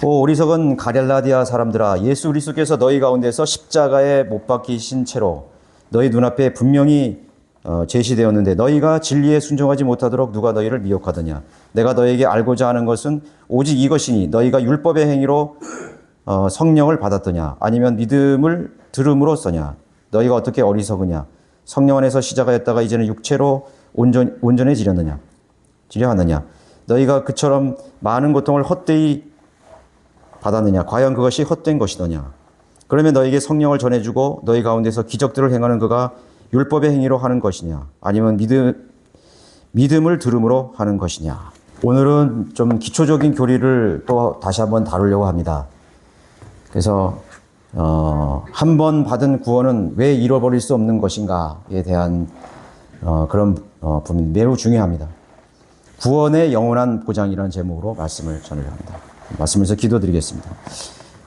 오 어리석은 가렐라디아 사람들아, 예수 그리스도께서 너희 가운데서 십자가에 못 박히신 채로 너희 눈앞에 분명히 제시되었는데 너희가 진리에 순종하지 못하도록 누가 너희를 미혹하더냐. 내가 너희에게 알고자 하는 것은 오직 이것이니 너희가 율법의 행위로 성령을 받았더냐 아니면 믿음을 들음으로써냐. 너희가 어떻게 어리석으냐. 성령 안에서 시작하였다가 이제는 육체로 온전해지려 하느냐. 너희가 그처럼 많은 고통을 헛되이 받았느냐. 과연 그것이 헛된 것이더냐. 그러면 너희에게 성령을 전해주고 너희 가운데서 기적들을 행하는 그가 율법의 행위로 하는 것이냐 아니면 믿음을 들음으로 하는 것이냐. 오늘은 좀 기초적인 교리를 또 다시 한번 다루려고 합니다. 그래서 한 번 받은 구원은 왜 잃어버릴 수 없는 것인가에 대한 그런 부분이 매우 중요합니다. 구원의 영원한 보장이라는 제목으로 말씀을 전하려 합니다. 말씀에서 기도드리겠습니다.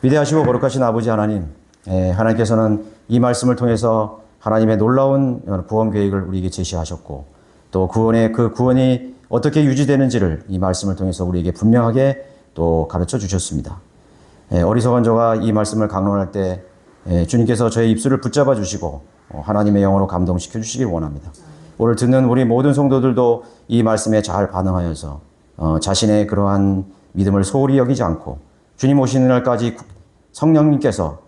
위대하시고 거룩하신 아버지 하나님, 하나님께서는 이 말씀을 통해서 하나님의 놀라운 구원 계획을 우리에게 제시하셨고 또 그 구원이 어떻게 유지되는지를 이 말씀을 통해서 우리에게 분명하게 또 가르쳐 주셨습니다. 어리석은 저가 이 말씀을 강론할 때 주님께서 저의 입술을 붙잡아 주시고 하나님의 영으로 감동시켜 주시길 원합니다. 오늘 듣는 우리 모든 성도들도 이 말씀에 잘 반응하여서 자신의 그러한 믿음을 소홀히 여기지 않고 주님 오시는 날까지 성령님께서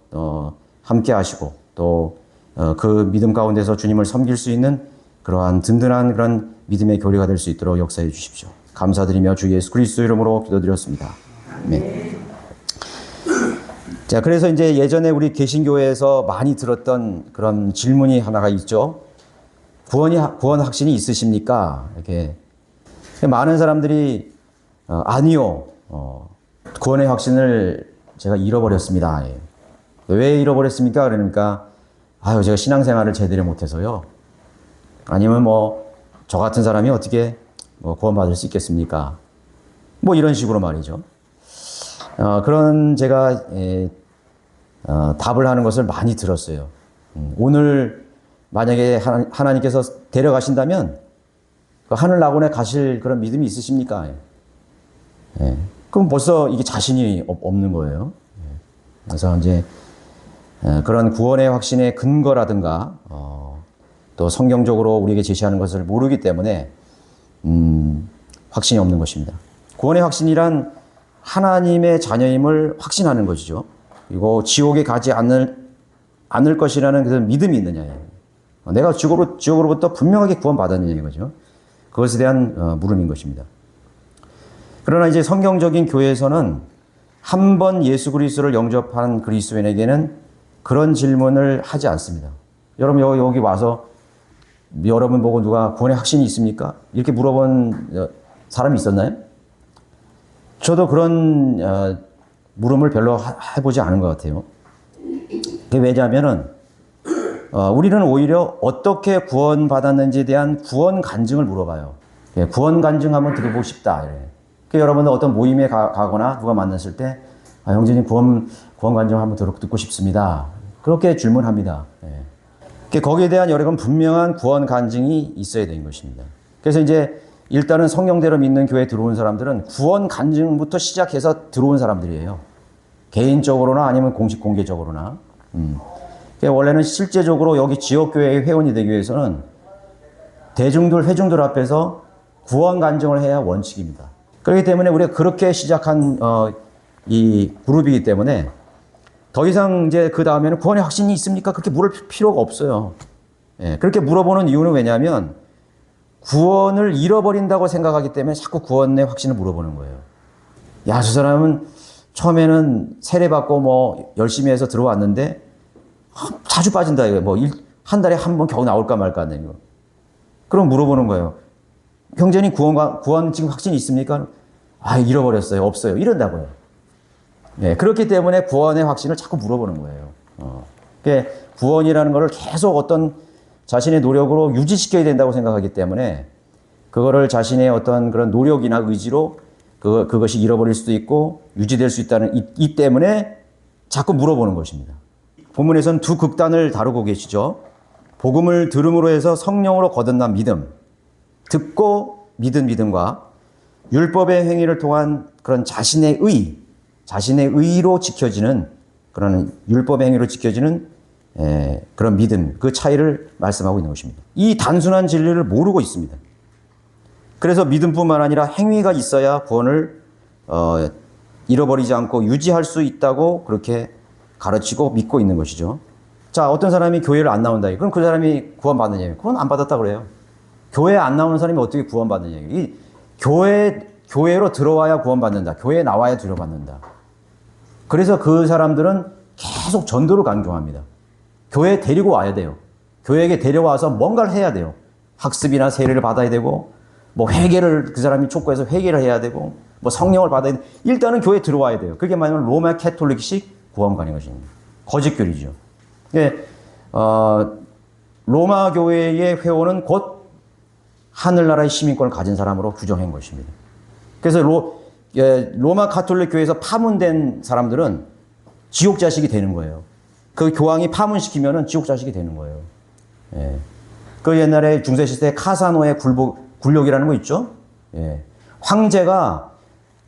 함께 하시고 또 그 믿음 가운데서 주님을 섬길 수 있는 그러한 든든한 그런 믿음의 교리가 될 수 있도록 역사해 주십시오. 감사드리며 주 예수 그리스도 이름으로 기도드렸습니다. 아멘. 자, 그래서 이제 예전에 우리 개신교회에서 많이 들었던 그런 질문이 하나가 있죠. 구원 확신이 있으십니까? 이렇게 많은 사람들이 아니요. 구원의 확신을 제가 잃어버렸습니다. 왜 잃어버렸습니까? 그러니까 제가 신앙생활을 제대로 못해서요. 아니면 저 같은 사람이 어떻게 구원받을 수 있겠습니까? 이런 식으로 말이죠. 그런 제가 답을 하는 것을 많이 들었어요. 오늘 만약에 하나님께서 데려가신다면 그 하늘 낙원에 가실 그런 믿음이 있으십니까? 그럼 벌써 이게 자신이 없는 거예요. 그래서 이제 그런 구원의 확신의 근거라든가 또 성경적으로 우리에게 제시하는 것을 모르기 때문에 확신이 없는 것입니다. 구원의 확신이란 하나님의 자녀임을 확신하는 것이죠. 그리고 지옥에 가지 않을 것이라는 그런 믿음이 있느냐예요. 내가 지옥으로부터 분명하게 구원받았느냐 이거죠. 그것에 대한 물음인 것입니다. 그러나 이제 성경적인 교회에서는 한 번 예수 그리스도를 영접한 그리스도인에게는 그런 질문을 하지 않습니다. 여러분 여기 와서 여러분 보고 누가 구원의 확신이 있습니까? 이렇게 물어본 사람이 있었나요? 저도 그런 물음을 별로 해보지 않은 것 같아요. 그게 왜냐하면은 우리는 오히려 어떻게 구원받았는지에 대한 구원 간증을 물어봐요. 구원 간증 한번 들어보고 싶다. 여러분들 어떤 모임에 가거나 누가 만났을 때 형제님 구원 간증 한번 듣고 싶습니다. 그렇게 질문합니다. 거기에 대한 여러분 분명한 구원 간증이 있어야 되는 것입니다. 그래서 이제 일단은 성경대로 믿는 교회에 들어온 사람들은 구원 간증부터 시작해서 들어온 사람들이에요. 개인적으로나 아니면 공개적으로나. 원래는 실제적으로 여기 지역교회의 회원이 되기 위해서는 회중들 앞에서 구원 간증을 해야 원칙입니다. 그렇기 때문에 우리가 그렇게 시작한 이 그룹이기 때문에 더 이상 이제 그 다음에는 구원의 확신이 있습니까? 그렇게 물을 필요가 없어요. 그렇게 물어보는 이유는 왜냐하면 구원을 잃어버린다고 생각하기 때문에 자꾸 구원의 확신을 물어보는 거예요. 저 사람은 처음에는 세례받고 열심히 해서 들어왔는데 자주 빠진다 이거. 한 달에 한 번 겨우 나올까 말까 하는 거. 그럼 물어보는 거예요. 형제님 구원 지금 확신이 있습니까? 잃어버렸어요. 없어요. 이런다고요. 그렇기 때문에 구원의 확신을 자꾸 물어보는 거예요. 구원이라는 것을 계속 어떤 자신의 노력으로 유지시켜야 된다고 생각하기 때문에 그거를 자신의 어떤 그런 노력이나 의지로 그것이 잃어버릴 수도 있고 유지될 수 있다는 이 때문에 자꾸 물어보는 것입니다. 본문에서는 두 극단을 다루고 계시죠. 복음을 들음으로 해서 성령으로 거듭난 믿음, 듣고 믿은 믿음과 율법의 행위를 통한 그런 자신의 자신의 의로 지켜지는 그런 율법 행위로 지켜지는 그런 믿음, 그 차이를 말씀하고 있는 것입니다. 이 단순한 진리를 모르고 있습니다. 그래서 믿음뿐만 아니라 행위가 있어야 구원을 잃어버리지 않고 유지할 수 있다고 그렇게 가르치고 믿고 있는 것이죠. 자, 어떤 사람이 교회를 안 나온다. 그럼 그 사람이 구원받느냐? 그건 안 받았다 그래요. 교회에 안 나오는 사람이 어떻게 구원받느냐? 이 교회로 들어와야 구원받는다. 교회에 나와야 들어받는다. 그래서 그 사람들은 계속 전도를 강조합니다. 교회에 데리고 와야 돼요. 교회에게 데려와서 뭔가를 해야 돼요. 학습이나 세례를 받아야 되고, 뭐 회개를 그 사람이 촉구해서 회개를 해야 되고, 뭐 성령을 받아야 되고, 일단은 교회에 들어와야 돼요. 그게 뭐냐면 로마 캐톨릭식 구원관인 것입니다. 거짓교리죠. 예, 로마 교회의 회원은 곧 하늘나라의 시민권을 가진 사람으로 규정한 것입니다. 그래서 로마 가톨릭 교회에서 파문된 사람들은 지옥 자식이 되는 거예요. 그 교황이 파문시키면은 지옥 자식이 되는 거예요. 예. 그 옛날에 중세시대에 카사노의 굴욕이라는 거 있죠? 예.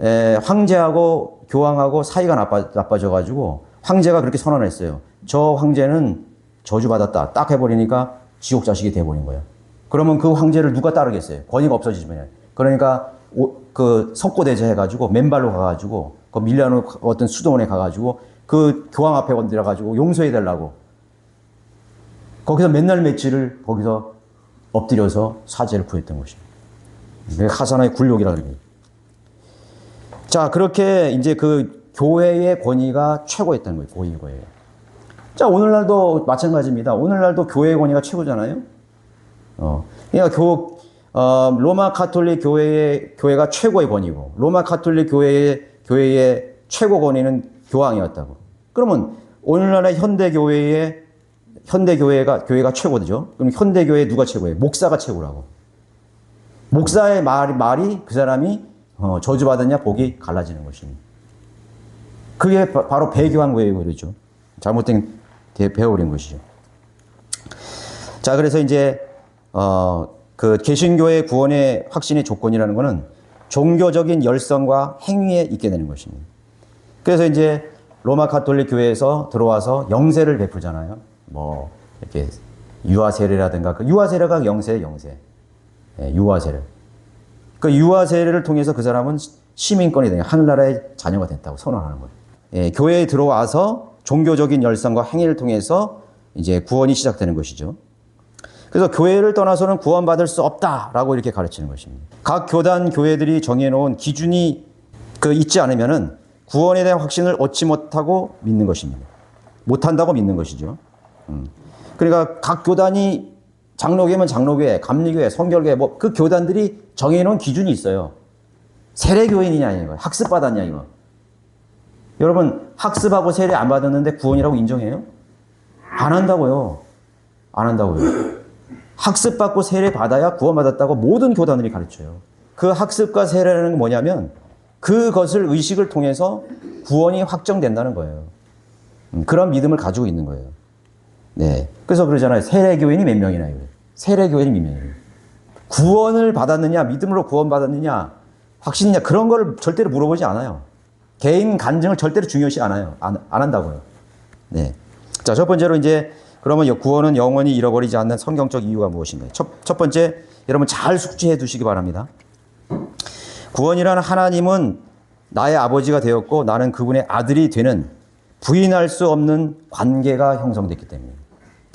황제하고 교황하고 사이가 나빠져가지고 황제가 그렇게 선언했어요. 저 황제는 저주받았다. 딱 해버리니까 지옥 자식이 돼버린 거예요. 그러면 그 황제를 누가 따르겠어요? 권위가 없어지면. 그러니까 그 석고대제 해가지고 맨발로 가가지고 그 밀라노 어떤 수도원에 가가지고 그 교황 앞에 들어가지고 용서해달라고 거기서 맨날 며칠을 거기서 엎드려서 사죄를 구했던 것입니다. 하사나의 굴욕이라는 겁니다. 자, 그렇게 이제 그 교회의 권위가 최고였다는 거예요. 고위고예요. 자, 오늘날도 마찬가지입니다. 오늘날도 교회의 권위가 최고잖아요. 그러니까 로마 가톨릭 교회가 최고의 권위고, 로마 가톨릭 교회의 최고 권위는 교황이었다고. 그러면 오늘날의 교회가 최고죠. 그럼 현대교회 누가 최고예요? 목사가 최고라고. 목사의 말이 그 사람이 저주받았냐 복이 갈라지는 것입니다. 그게 바로 배교한 교회죠. 잘못된 배워버린 것이죠. 자, 그래서 이제 그 개신교의 구원의 확신의 조건이라는 것은 종교적인 열성과 행위에 있게 되는 것입니다. 그래서 이제 로마 가톨릭 교회에서 들어와서 영세를 베풀잖아요. 뭐 이렇게 유아세례라든가 그 유아세례가 영세예요. 예, 유아세례. 그 유아세례를 통해서 그 사람은 시민권이 되냐 하늘나라의 자녀가 됐다고 선언하는 거예요. 예, 교회에 들어와서 종교적인 열성과 행위를 통해서 이제 구원이 시작되는 것이죠. 그래서 교회를 떠나서는 구원받을 수 없다라고 이렇게 가르치는 것입니다. 각 교단 교회들이 정해놓은 기준이 있지 않으면은 구원에 대한 확신을 얻지 못하고 믿는 것입니다. 못한다고 믿는 것이죠. 그러니까 각 교단이 장로교회면 장로교회, 감리교회, 성결교회 그 교단들이 정해놓은 기준이 있어요. 세례교인이냐 이거, 학습받았냐 이거. 여러분 학습하고 세례 안 받았는데 구원이라고 인정해요? 안 한다고요. 안 한다고요. 학습받고 세례 받아야 구원받았다고 모든 교단들이 가르쳐요. 그 학습과 세례라는 건 뭐냐면 그것을 의식을 통해서 구원이 확정된다는 거예요. 그런 믿음을 가지고 있는 거예요. 네. 그래서 그러잖아요. 세례교인이 몇 명이나 이거예요. 세례교인이 몇 명이에요. 구원을 받았느냐, 믿음으로 구원받았느냐, 확신이냐 그런 걸 절대로 물어보지 않아요. 개인 간증을 절대로 중요시 않아요. 안 한다고요. 네. 자, 첫 번째로 이제 그러면 구원은 영원히 잃어버리지 않는 성경적 이유가 무엇인가요? 첫 번째, 여러분 잘 숙지해 두시기 바랍니다. 구원이라는 하나님은 나의 아버지가 되었고 나는 그분의 아들이 되는 부인할 수 없는 관계가 형성됐기 때문에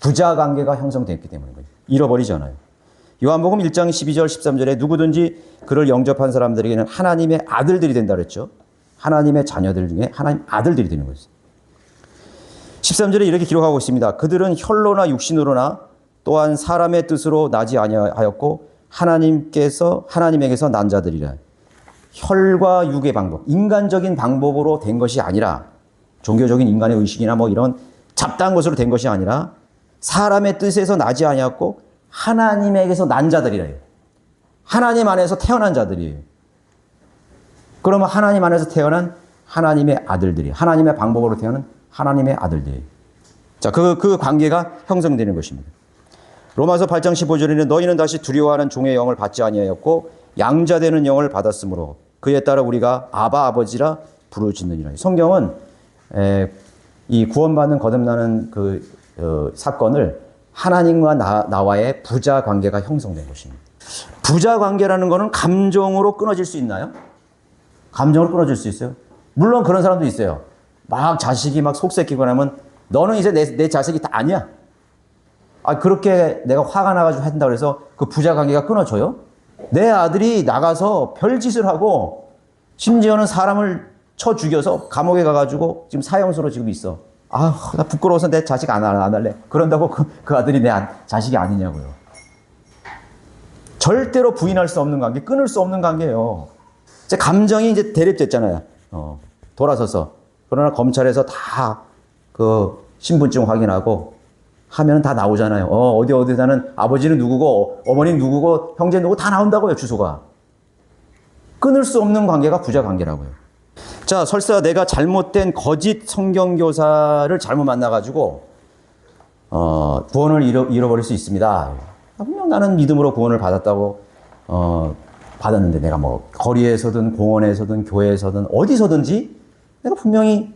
부자 관계가 형성됐기 때문에 잃어버리잖아요. 요한복음 1장 12절 13절에 누구든지 그를 영접한 사람들에게는 하나님의 아들들이 된다 그랬죠. 하나님의 자녀들 중에 하나님 아들들이 되는 거죠. 13절에 이렇게 기록하고 있습니다. 그들은 혈로나 육신으로나 또한 사람의 뜻으로 나지 아니하였고 하나님에게서 난 자들이라. 혈과 육의 방법, 인간적인 방법으로 된 것이 아니라 종교적인 인간의 의식이나 뭐 이런 잡다한 것으로 된 것이 아니라 사람의 뜻에서 나지 아니하였고 하나님에게서 난 자들이래요. 하나님 안에서 태어난 자들이에요. 그러면 하나님 안에서 태어난 하나님의 아들들이 하나님의 방법으로 태어난 하나님의 아들들이에요. 자, 그 관계가 형성되는 것입니다. 로마서 8장 15절에는 너희는 다시 두려워하는 종의 영을 받지 아니하였고 양자되는 영을 받았으므로 그에 따라 우리가 아바 아버지라 부르짖느니라. 성경은 이 구원받는 거듭나는 사건을 하나님과 나와의 부자 관계가 형성된 것입니다. 부자 관계라는 것은 감정으로 끊어질 수 있나요? 감정으로 끊어질 수 있어요? 물론 그런 사람도 있어요. 막 자식이 막 속삭이고 나면 너는 이제 내 자식이 다 아니야. 그렇게 내가 화가 나가지고 한다고 해서 그 부자 관계가 끊어져요? 내 아들이 나가서 별짓을 하고 심지어는 사람을 쳐 죽여서 감옥에 가가지고 지금 사형수로 지금 있어. 나 부끄러워서 내 자식 안 할래. 그런다고 그 아들이 내 자식이 아니냐고요. 절대로 부인할 수 없는 관계, 끊을 수 없는 관계예요. 감정이 이제 대립됐잖아요. 돌아서서. 그러나 검찰에서 다 신분증 확인하고 하면 다 나오잖아요. 어디 사는 아버지는 누구고, 어머니는 누구고, 형제 누구 다 나온다고요, 주소가. 끊을 수 없는 관계가 부자 관계라고요. 자, 설사 내가 잘못된 거짓 성경교사를 잘못 만나가지고, 구원을 잃어버릴 수 있습니다. 분명 나는 믿음으로 구원을 받았다고, 받았는데 내가 뭐, 거리에서든 공원에서든 교회에서든 어디서든지 내가 분명히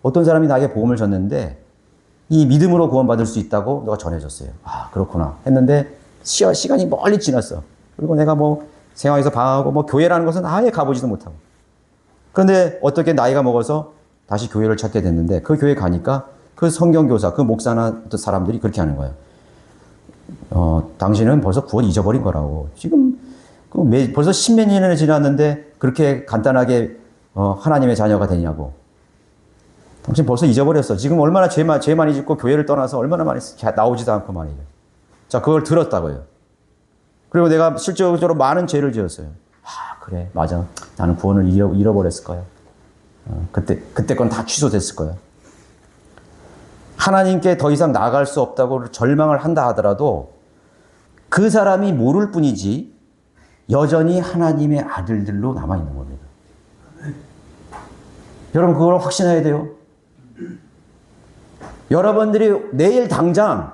어떤 사람이 나에게 복음을 줬는데, 이 믿음으로 구원받을 수 있다고 누가 전해줬어요. 그렇구나. 했는데, 시간이 멀리 지났어. 그리고 내가 뭐, 생활에서 방황하고, 뭐, 교회라는 것은 아예 가보지도 못하고. 그런데 어떻게 나이가 먹어서 다시 교회를 찾게 됐는데, 그 교회 가니까 그 성경교사, 그 목사나 사람들이 그렇게 하는 거예요. 당신은 벌써 구원 잊어버린 거라고. 지금, 벌써 십몇 년이 지났는데, 그렇게 간단하게, 하나님의 자녀가 되냐고. 당신 벌써 잊어버렸어. 지금 얼마나 죄 많이 짓고 교회를 떠나서 얼마나 많이 나오지도 않고 말이죠. 자, 그걸 들었다고요. 그리고 내가 실질적으로 많은 죄를 지었어요. 그래, 맞아. 나는 구원을 잃어버렸을 거야. 그때 건 다 취소됐을 거야. 하나님께 더 이상 나아갈 수 없다고 절망을 한다 하더라도 그 사람이 모를 뿐이지 여전히 하나님의 아들들로 남아있는 겁니다. 여러분, 그걸 확신해야 돼요. 여러분들이 내일 당장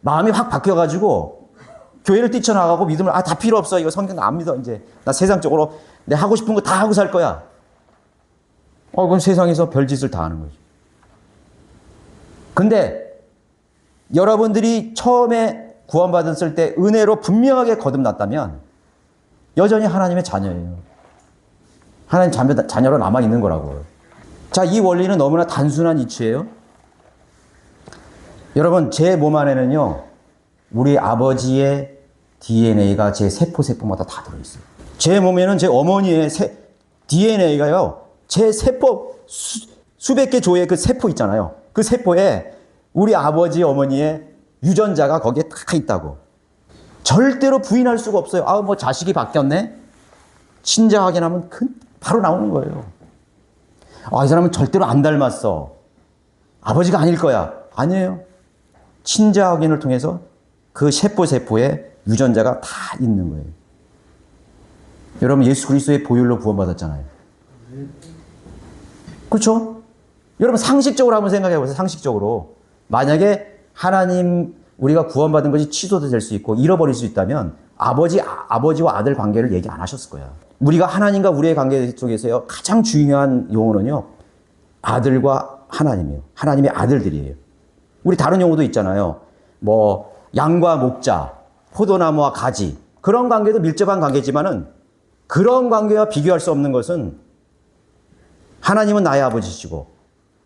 마음이 확 바뀌어가지고 교회를 뛰쳐나가고 믿음을 다 필요 없어. 이거 성경 안 믿어. 이제 나 세상적으로 내 하고 싶은 거 다 하고 살 거야. 그럼 세상에서 별짓을 다 하는 거죠. 근데 여러분들이 처음에 구원받았을 때 은혜로 분명하게 거듭났다면 여전히 하나님의 자녀예요. 하나님 자녀로 남아있는 거라고요. 자, 이 원리는 너무나 단순한 이치예요. 여러분, 제 몸 안에는요, 우리 아버지의 DNA가 제 세포마다 다 들어있어요. 제 몸에는 제 어머니의 DNA가요, 제 세포, 수백 개 조의 그 세포 있잖아요. 그 세포에 우리 아버지, 어머니의 유전자가 거기에 다 있다고. 절대로 부인할 수가 없어요. 뭐 자식이 바뀌었네? 친자 확인하면 바로 나오는 거예요. 이 사람은 절대로 안 닮았어. 아버지가 아닐 거야. 아니에요. 친자 확인을 통해서 그 세포에 유전자가 다 있는 거예요. 여러분, 예수 그리스도의 보혈로 구원받았잖아요. 그렇죠? 여러분, 상식적으로 한번 생각해 보세요. 상식적으로. 만약에 하나님, 우리가 구원받은 것이 취소도 될 수 있고 잃어버릴 수 있다면 아버지와 아들 관계를 얘기 안 하셨을 거야. 우리가 하나님과 우리의 관계 속에서요, 가장 중요한 용어는요, 아들과 하나님이에요. 하나님의 아들들이에요. 우리 다른 용어도 있잖아요. 뭐 양과 목자, 포도나무와 가지. 그런 관계도 밀접한 관계지만은 그런 관계와 비교할 수 없는 것은 하나님은 나의 아버지시고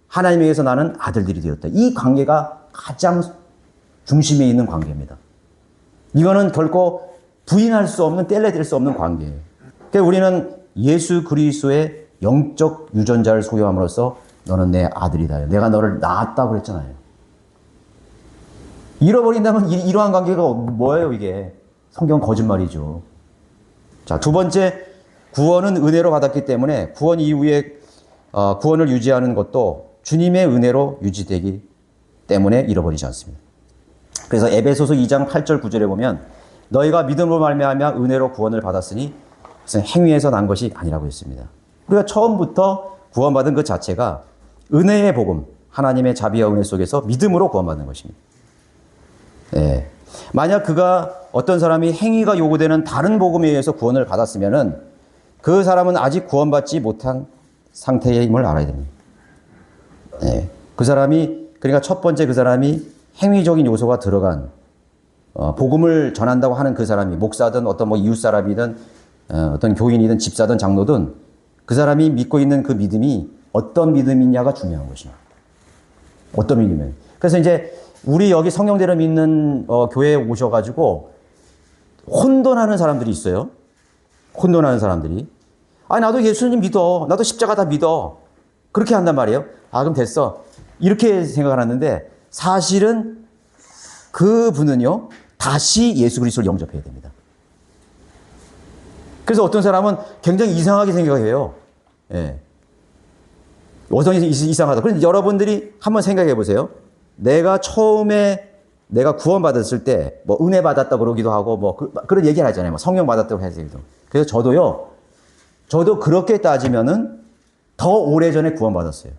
하나님에 의해서 나는 아들들이 되었다. 이 관계가 가장 중심에 있는 관계입니다. 이거는 결코 부인할 수 없는, 떼려댈 수 없는 관계예요. 그러니까 우리는 예수 그리스도의 영적 유전자를 소유함으로써 너는 내 아들이다. 내가 너를 낳았다고 그랬잖아요. 잃어버린다면 이러한 관계가 뭐예요, 이게? 성경 거짓말이죠. 자, 두 번째, 구원은 은혜로 받았기 때문에 구원 이후에 구원을 유지하는 것도 주님의 은혜로 유지되기 때문에 잃어버리지 않습니다. 그래서 에베소서 2장 8절 9절에 보면 너희가 믿음으로 말미암아 은혜로 구원을 받았으니 그것은 행위에서 난 것이 아니라고 했습니다. 우리가 처음부터 구원받은 그 자체가 은혜의 복음, 하나님의 자비와 은혜 속에서 믿음으로 구원받는 것입니다. 예. 만약 어떤 사람이 행위가 요구되는 다른 복음에 의해서 구원을 받았으면은 그 사람은 아직 구원받지 못한 상태의 힘을 알아야 됩니다. 예. 그 사람이, 그러니까 첫 번째 그 사람이 행위적인 요소가 들어간, 복음을 전한다고 하는 그 사람이, 목사든 어떤 뭐 이웃 사람이든, 어떤 교인이든 집사든 장로든 그 사람이 믿고 있는 그 믿음이 어떤 믿음이냐가 중요한 것입니다. 어떤 믿음이에요. 그래서 이제 우리 여기 성령대로 믿는 교회에 오셔가지고 혼돈하는 사람들이 있어요. 혼돈하는 사람들이. 아니, 나도 예수님 믿어. 나도 십자가 다 믿어. 그렇게 한단 말이에요. 아, 그럼 됐어. 이렇게 생각을 하는데 사실은 그 분은요, 다시 예수 그리스도를 영접해야 됩니다. 그래서 어떤 사람은 굉장히 이상하게 생각해요. 예. 어떤 이상하다. 그런데 여러분들이 한번 생각해 보세요. 내가 처음에 내가 구원받았을 때, 뭐, 은혜 받았다 그러기도 하고, 뭐, 그런 얘기를 하잖아요. 뭐, 성령 받았다고 해서. 그래서 저도 그렇게 따지면은 더 오래전에 구원받았어요.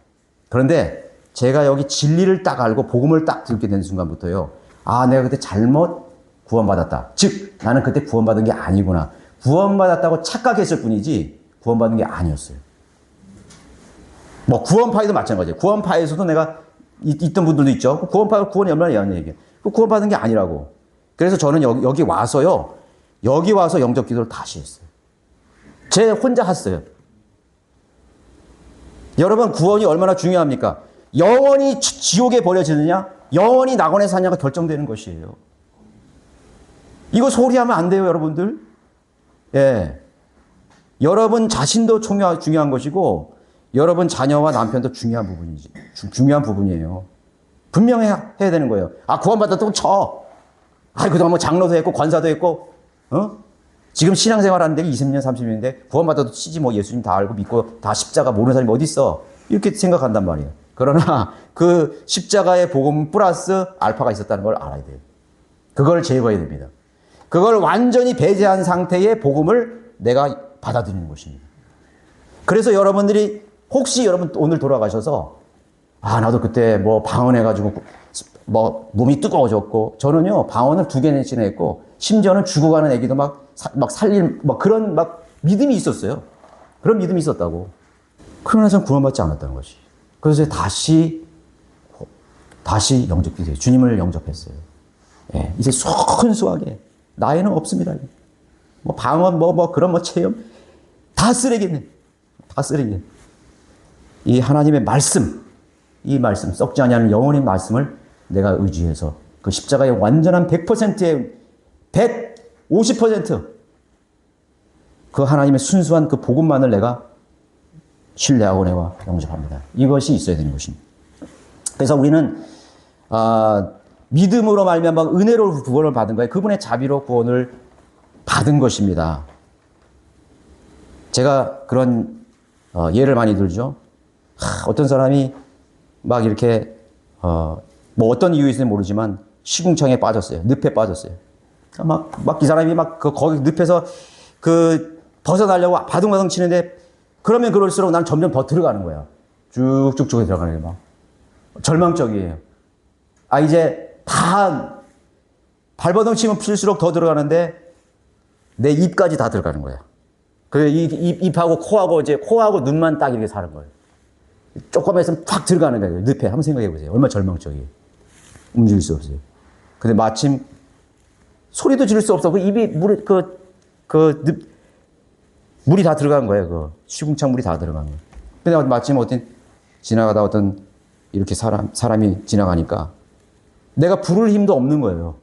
그런데 제가 여기 진리를 딱 알고 복음을 딱 듣게 된 순간부터요. 아, 내가 그때 잘못 구원받았다. 즉, 나는 그때 구원받은 게 아니구나. 구원받았다고 착각했을 뿐이지, 구원받은 게 아니었어요. 뭐, 구원파에도 마찬가지예요. 구원파에서도 내가 있던 분들도 있죠. 구원파가 구원이 얼마나 예한 얘기예요. 구원받은 게 아니라고. 그래서 저는 여기 와서요. 여기 와서 영접 기도를 다시 했어요. 제 혼자 했어요. 여러분, 구원이 얼마나 중요합니까? 영원히 지옥에 버려지느냐, 영원히 낙원에 사냐가 결정되는 것이에요. 이거 소리하면 안 돼요, 여러분들. 예. 여러분 자신도 중요한 것이고, 여러분 자녀와 남편도 중요한 부분이에요. 분명히 해야 되는 거예요. 아, 구원받았다고 쳐. 아, 그동안 뭐 장로도 했고, 권사도 했고, 지금 신앙생활 하는데 20년, 30년인데, 구원받아도 치지 뭐 예수님 다 알고 믿고 다 십자가 모르는 사람이 어디 있어? 이렇게 생각한단 말이에요. 그러나 그 십자가의 복음 플러스 알파가 있었다는 걸 알아야 돼요. 그걸 제거해야 됩니다. 그걸 완전히 배제한 상태의 복음을 내가 받아들이는 것입니다. 그래서 여러분들이 혹시 여러분 오늘 돌아가셔서 아, 나도 그때 뭐 방언해가지고 뭐 몸이 뜨거워졌고, 저는요 방언을 2개나 했고, 심지어는 죽어가는 애기도 막 살릴 막 그런 막 믿음이 있었어요. 그런 믿음이 있었다고. 그러나 전 구원받지 않았다는 것이. 그래서 다시 영접했어요. 주님을 영접했어요. 예, 이제 순수하게. 나이는 없습니다. 뭐 방언 그런 뭐 체험 다 쓰레기네. 다 쓰레기. 이 하나님의 말씀, 이 말씀 썩지 아니하는 영원의 말씀을 내가 의지해서 그 십자가의 완전한 100%의 150% 그 하나님의 순수한 그 복음만을 내가 신뢰하고 내가 영접합니다. 이것이 있어야 되는 것입니다. 그래서 우리는 믿음으로 말미암아 은혜로 구원을 받은 거예요. 그분의 자비로 구원을 받은 것입니다. 제가 그런 예를 많이 들죠. 어떤 사람이 막 이렇게 뭐 어떤 이유인지 모르지만 시궁창에 빠졌어요. 늪에 빠졌어요. 막 이 사람이 막 거기 늪에서 벗어나려고 바둥바둥 치는데, 그러면 그럴수록 난 점점 더 들어가는 거야. 쭉쭉쭉 들어가는 게 막 절망적이에요. 이제 다 발버둥 치면 칠수록 더 들어가는데 내 입까지 다 들어가는 거야. 그래서 입하고 코하고 눈만 딱 이렇게 사는 거예요. 조금 있으면 팍 들어가는 거예요. 늪에. 한번 생각해 보세요. 얼마나 절망적이에요. 움직일 수 없어요. 근데 마침 소리도 지를 수 없어. 입이 물이 다 들어간 거예요. 시궁창 물이 다 들어간 거예요. 근데 마침 지나가다 어떤 이렇게 사람이 지나가니까 내가 부를 힘도 없는 거예요.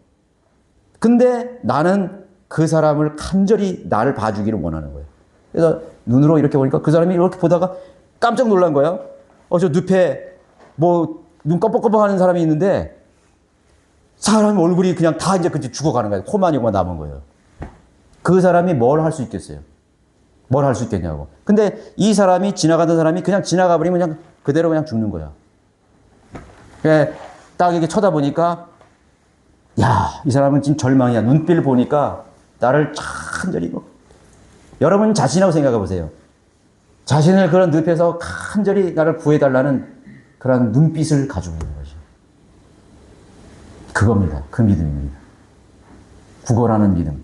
근데 나는 그 사람을 간절히 나를 봐주기를 원하는 거예요. 그래서 눈으로 이렇게 보니까 그 사람이 이렇게 보다가 깜짝 놀란 거야. 저 늪에 눈 껌뻑껌뻑 하는 사람이 있는데 사람 얼굴이 그냥 다 이제 죽어가는 거예요. 코만 이거만 남은 거예요. 그 사람이 뭘 할 수 있겠어요? 뭘 할 수 있겠냐고. 근데 이 사람이 지나가던 사람이 그냥 지나가 버리면 그냥 그대로 그냥 죽는 거야. 딱 이렇게 쳐다보니까 야, 이 사람은 지금 절망이야. 눈빛을 보니까 나를 간절히 여러분 자신하고 생각해 보세요. 자신을 그런 늪에서 간절히 나를 구해달라는 그런 눈빛을 가지고 있는 거죠. 그겁니다. 그 믿음입니다. 구걸하는 믿음,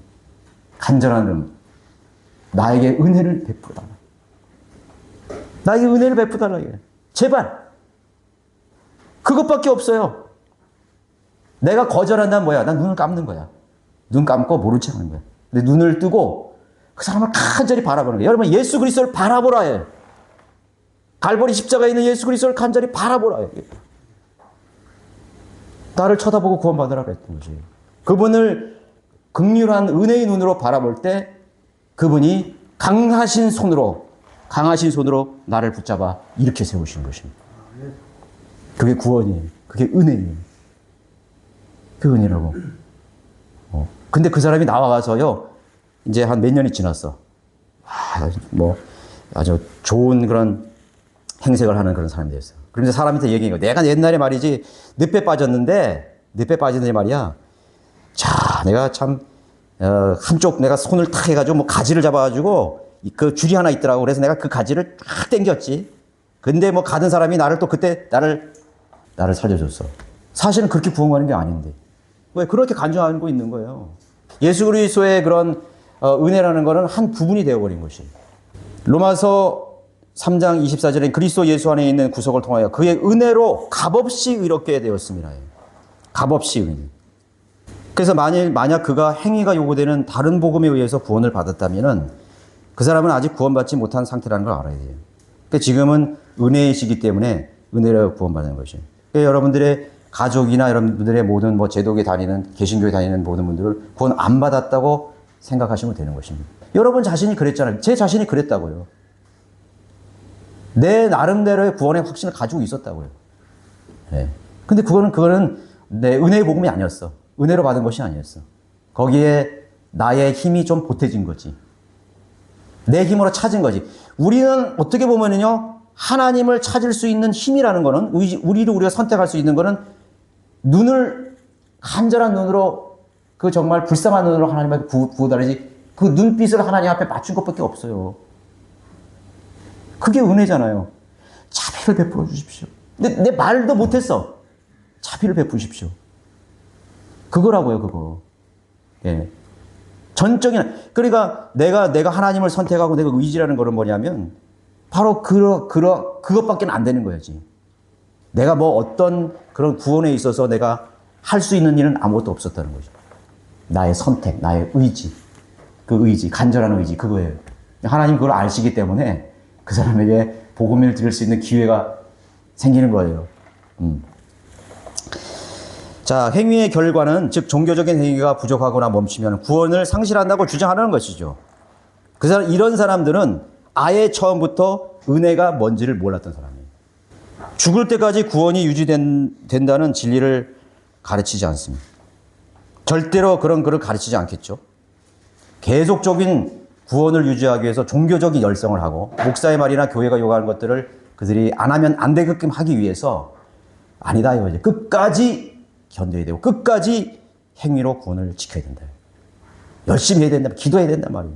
간절한 믿음, 나에게 은혜를 베풀어달라. 나에게 은혜를 베푸달라. 제발. 그것밖에 없어요. 내가 거절한다면 뭐야? 난 눈을 감는 거야. 눈 감고 모른 척 하는 거야. 근데 눈을 뜨고 그 사람을 간절히 바라보는 거예요. 여러분, 예수 그리스도를 바라보라 해요. 갈보리 십자가에 있는 예수 그리스도를 간절히 바라보라 해요. 나를 쳐다보고 구원받으라 그랬던 거지. 그분을 긍휼한 은혜의 눈으로 바라볼 때 그분이 강하신 손으로 나를 붙잡아 이렇게 세우시는 것입니다. 그게 구원이에요. 그게 은혜예요. 그 은혜라고. 근데 그 사람이 나와가서요, 이제 한 몇 년이 지났어. 아주 좋은 그런 행색을 하는 그런 사람이 됐어요. 그러면서 사람한테 얘기해요. 내가 옛날에 말이지, 늪에 빠졌는데 말이야. 자, 내가 참, 한쪽 내가 손을 탁 해가지고 뭐 가지를 잡아가지고 그 줄이 하나 있더라고. 그래서 내가 그 가지를 탁 당겼지. 근데 뭐 가던 사람이 나를 또 그때 나를 살려줬어. 사실은 그렇게 구원하는 게 아닌데. 왜 그렇게 간증하고 있는 거예요. 예수 그리스도의 그런 은혜라는 것은 한 부분이 되어버린 것이. 로마서 3장 24절에 그리스도 예수 안에 있는 구속을 통하여 그의 은혜로 값없이 의롭게 되었습니다. 값없이 의롭게. 그래서 만약 그가 행위가 요구되는 다른 복음에 의해서 구원을 받았다면은 그 사람은 아직 구원받지 못한 상태라는 걸 알아야 돼요. 그러니까 지금은 은혜이시기 때문에 은혜로 구원받는 것이에요. 그러니까 여러분들의 가족이나 여러분들의 모든 제도교에 다니는, 개신교에 다니는 모든 분들을 구원 안 받았다고 생각하시면 되는 것입니다. 여러분 자신이 그랬잖아요. 제 자신이 그랬다고요. 내 나름대로의 구원의 확신을 가지고 있었다고요. 네. 근데 그거는 내 은혜의 복음이 아니었어. 은혜로 받은 것이 아니었어. 거기에 나의 힘이 좀 보태진 거지. 내 힘으로 찾은 거지. 우리는 어떻게 보면은요, 하나님을 찾을 수 있는 힘이라는 거는, 우리가 선택할 수 있는 거는 간절한 눈으로, 그 정말 불쌍한 눈으로 하나님 앞에 부어달라지, 그 눈빛을 하나님 앞에 맞춘 것밖에 없어요. 그게 은혜잖아요. 자비를 베풀어 주십시오. 근데 내 말도 못했어. 자비를 베푸십시오. 그거라고요, 그거. 예. 전적인, 그러니까 내가 하나님을 선택하고 내가 의지라는 거는 뭐냐면, 바로 그것밖에 안 되는 거야지. 내가 어떤 그런 구원에 있어서 내가 할 수 있는 일은 아무것도 없었다는 거죠. 나의 선택, 나의 의지. 그 의지, 간절한 의지, 그거예요. 하나님 그걸 아시기 때문에 그 사람에게 복음을 들을 수 있는 기회가 생기는 거예요. 자, 행위의 결과는, 즉 종교적인 행위가 부족하거나 멈추면 구원을 상실한다고 주장하는 것이죠. 이런 사람들은 아예 처음부터 은혜가 뭔지를 몰랐던 사람이에요. 죽을 때까지 구원이 유지된다는 진리를 가르치지 않습니다. 절대로 그런 글을 가르치지 않겠죠. 계속적인 구원을 유지하기 위해서 종교적인 열성을 하고, 목사의 말이나 교회가 요구하는 것들을 그들이 안 하면 안 되게끔 하기 위해서, 아니다 이거지. 끝까지 견뎌야 되고 끝까지 행위로 구원을 지켜야 된다. 열심히 해야 된다. 기도해야 된단 말이에요.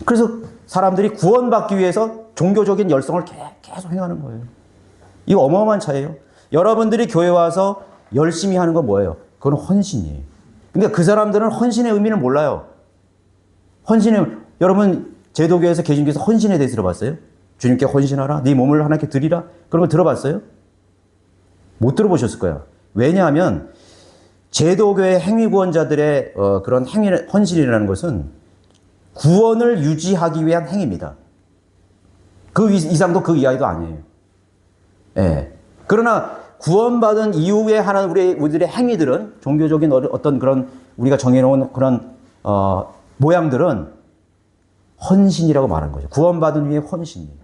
그래서 사람들이 구원받기 위해서 종교적인 열성을 계속 행하는 거예요. 이거 어마어마한 차이예요. 여러분들이 교회 와서 열심히 하는 건 뭐예요? 그건 헌신이에요. 그러니까 그 사람들은 헌신의 의미를 몰라요. 여러분 제도교에서, 개신교에서 헌신에 대해서 들어봤어요? 주님께 헌신하라, 네 몸을 하나님께 드리라, 그런 거 들어봤어요? 못 들어보셨을 거예요. 왜냐하면 제도교의 행위구원자들의 그런 헌신이라는 것은 구원을 유지하기 위한 행위입니다. 그 이상도 그 이하도 아니에요. 예. 그러나 구원받은 이후에 하는 우리들의 행위들은, 종교적인 어떤 그런 우리가 정해놓은 그런 모양들은 헌신이라고 말하는 거죠. 구원받은 후에 헌신이에요.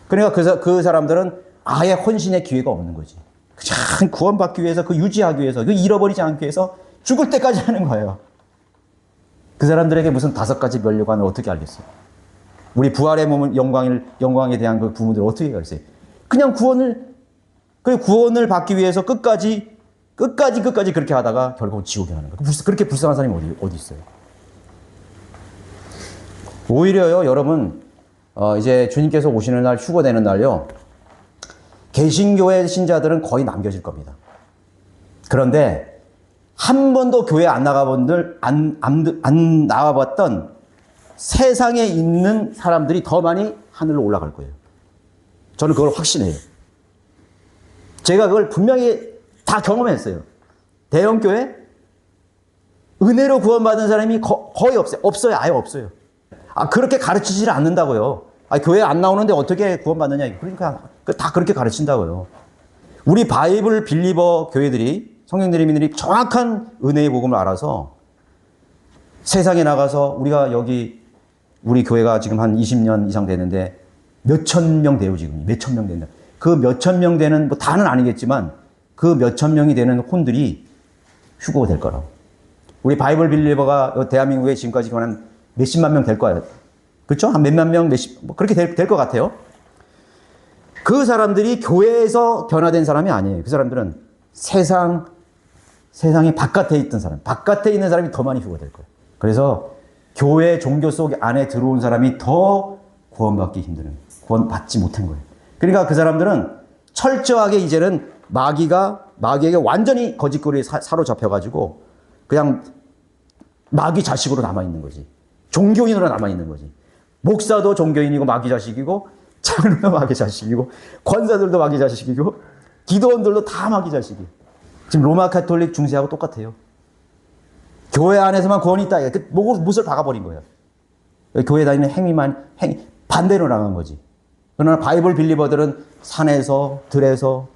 그러니까 그 사람들은 아예 헌신의 기회가 없는 거지. 그냥 구원받기 위해서, 유지하기 위해서, 잃어버리지 않기 위해서 죽을 때까지 하는 거예요. 그 사람들에게 무슨 5가지 면류관을 어떻게 알겠어요? 우리 부활의 몸을 영광에 대한 그 부분들을 어떻게 알겠어요? 그냥 구원을 받기 위해서 끝까지 그렇게 하다가 결국 지옥에 가는 거예요. 그렇게 불쌍한 사람이 어디 있어요? 오히려요, 여러분, 이제 주님께서 오시는 날, 휴거되는 날요, 개신교의 신자들은 거의 남겨질 겁니다. 그런데 한 번도 교회 안 나가봤던 세상에 있는 사람들이 더 많이 하늘로 올라갈 거예요. 저는 그걸 확신해요. 제가 그걸 분명히 다 경험했어요. 대형교회 은혜로 구원받은 사람이 거의 없어요. 없어요. 아예 없어요. 그렇게 가르치질 않는다고요. 교회 안 나오는데 어떻게 구원받느냐. 그러니까 다 그렇게 가르친다고요. 우리 바이블 빌리버 교회들이, 성령님의 민들이 정확한 은혜의 복음을 알아서 세상에 나가서 우리가 여기 우리 교회가 지금 한 20년 이상 되는데 몇천 명 돼요, 지금. 몇천 명 된다. 그 몇천 명 되는, 뭐 다는 아니겠지만 그 몇천 명이 되는 혼들이 휴거가 될 거라고. 우리 바이블 빌리버가 대한민국에 지금까지 한 몇십만 명 될 거예요. 그렇죠? 한 몇만 명, 뭐 그렇게 될 것 같아요. 그 사람들이 교회에서 변화된 사람이 아니에요. 그 사람들은 세상의 바깥에 있던 사람, 바깥에 있는 사람이 더 많이 휴거될 거예요. 그래서 교회 종교 속 안에 들어온 사람이 더 구원받기 힘든, 구원받지 못한 거예요. 그러니까 그 사람들은 철저하게 이제는 마귀에게 완전히 거짓거리에 사로잡혀가지고 그냥 마귀 자식으로 남아있는 거지. 종교인으로 남아있는 거지. 목사도 종교인이고 마귀 자식이고, 장로도 마귀 자식이고, 권사들도 마귀 자식이고, 기도원들도 다 마귀 자식이에요. 지금 로마 가톨릭 중세하고 똑같아요. 교회 안에서만 구원이 있다. 못을 박아버린 거예요. 교회 다니는 반대로 나간 거지. 그러나 바이블 빌리버들은 산에서, 들에서,